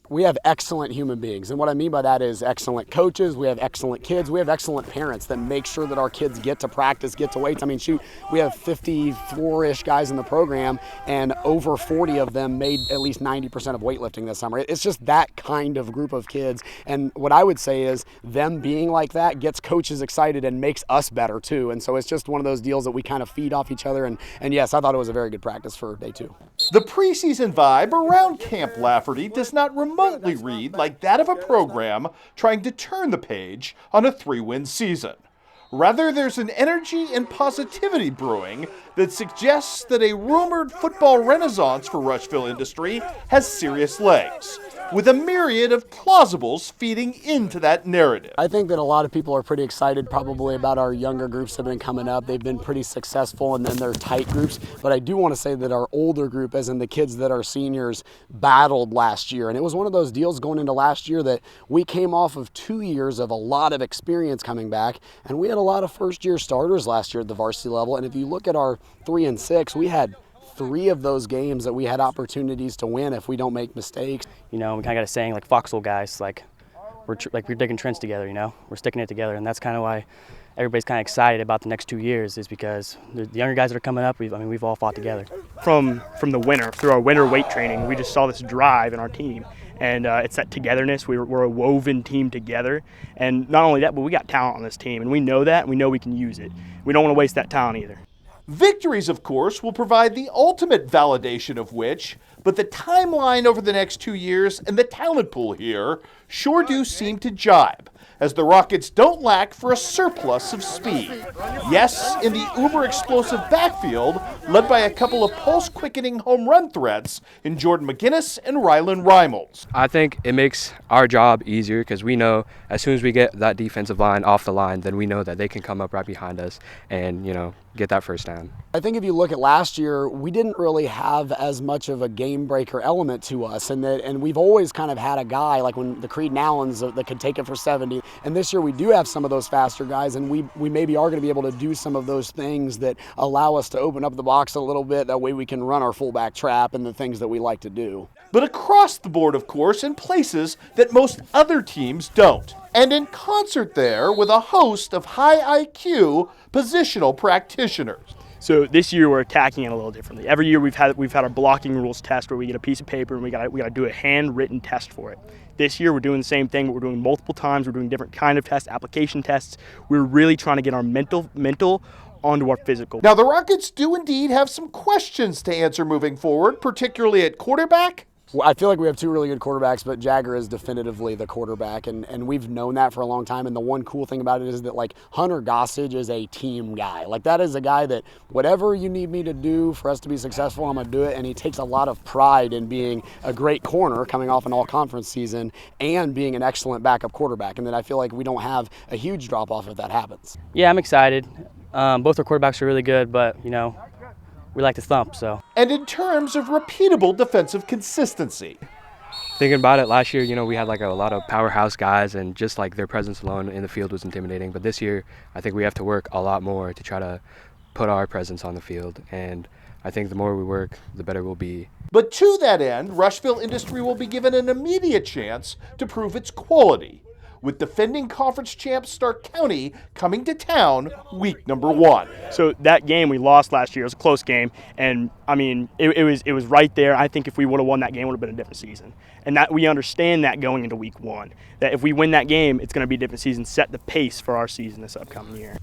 We have excellent human beings, and what I mean by that is excellent coaches, we have excellent kids, we have excellent parents that make sure that our kids get to practice, get to weights. I mean, shoot, we have 54-ish guys in the program, and over 40 of them made at least 90% of weightlifting this summer. It's just that kind of group of kids, and what I would say is them being like that gets coaches excited and makes us better too, and so it's just one of those deals that we kind of feed off each other, and yes, I thought it was a very good practice for day 2. The preseason vibe around Camp Lafferty does not remotely read like that of a program trying to turn the page on a 3-win season. Rather, there's an energy and positivity brewing that suggests that a rumored football renaissance for Rushville industry has serious legs, with a myriad of plausibles feeding into that narrative. I think that a lot of people are pretty excited probably about our younger groups that have been coming up. They've been pretty successful, and then they're tight groups. But I do want to say that our older group, as in the kids that are seniors, battled last year. And it was one of those deals going into last year that we came off of 2 years of a lot of experience coming back, and we had a lot of first-year starters last year at the varsity level. And if you look at our 3 and 6, we had 3 of those games that we had opportunities to win if we don't make mistakes. You know, we kind of got a saying like foxhole guys, we're digging trench together, you know, we're sticking it together, and that's kind of why everybody's kind of excited about the next 2 years, is because the younger guys that are coming up, we've all fought together. From the winter, through our winter weight training, we just saw this drive in our team, and it's that togetherness. We're a woven team together, and not only that, but we got talent on this team, and we know that, and we know we can use it. We don't want to waste that talent either. Victories, of course, will provide the ultimate validation of which, but the timeline over the next 2 years and the talent pool here sure do seem to jibe, as the Rockets don't lack for a surplus of speed. Yes, in the uber-explosive backfield, led by a couple of pulse-quickening home run threats in Jordan McGinnis and Rylan Reimels. I think it makes our job easier because we know as soon as we get that defensive line off the line, then we know that they can come up right behind us and, get that first down. I think if you look at last year, we didn't really have as much of a game breaker element to us, and we've always kind of had a guy like when the Creed Allens that could take it for 70. And this year we do have some of those faster guys, and we maybe are going to be able to do some of those things that allow us to open up the box a little bit. That way we can run our fullback trap and the things that we like to do. But across the board, of course, in places that most other teams don't. And in concert there with a host of high IQ positional practitioners. So this year we're attacking it a little differently. Every year we've had our blocking rules test where we get a piece of paper and we got to do a handwritten test for it. This year we're doing the same thing, but we're doing multiple times. We're doing different kind of tests, application tests. We're really trying to get our mental onto our physical. Now the Rockets do indeed have some questions to answer moving forward, particularly at quarterback. Well, I feel like we have 2 really good quarterbacks, but Jagger is definitively the quarterback, and we've known that for a long time. And the one cool thing about it is that, Hunter Gossage is a team guy. That is a guy that whatever you need me to do for us to be successful, I'm going to do it. And he takes a lot of pride in being a great corner coming off an all-conference season and being an excellent backup quarterback. And then I feel like we don't have a huge drop-off if that happens. Yeah, I'm excited. Both our quarterbacks are really good, but, we like to thump, so. And in terms of repeatable defensive consistency. Thinking about it, last year, we had a lot of powerhouse guys, and just their presence alone in the field was intimidating. But this year, I think we have to work a lot more to try to put our presence on the field. And I think the more we work, the better we'll be. But to that end, Rushville Industry will be given an immediate chance to prove its quality, with defending conference champs Stark County coming to town week number 1. So that game we lost last year was a close game, and it was right there. I think if we would have won that game, it would have been a different season. And that we understand that going into week 1, that if we win that game, it's going to be a different season, set the pace for our season this upcoming year.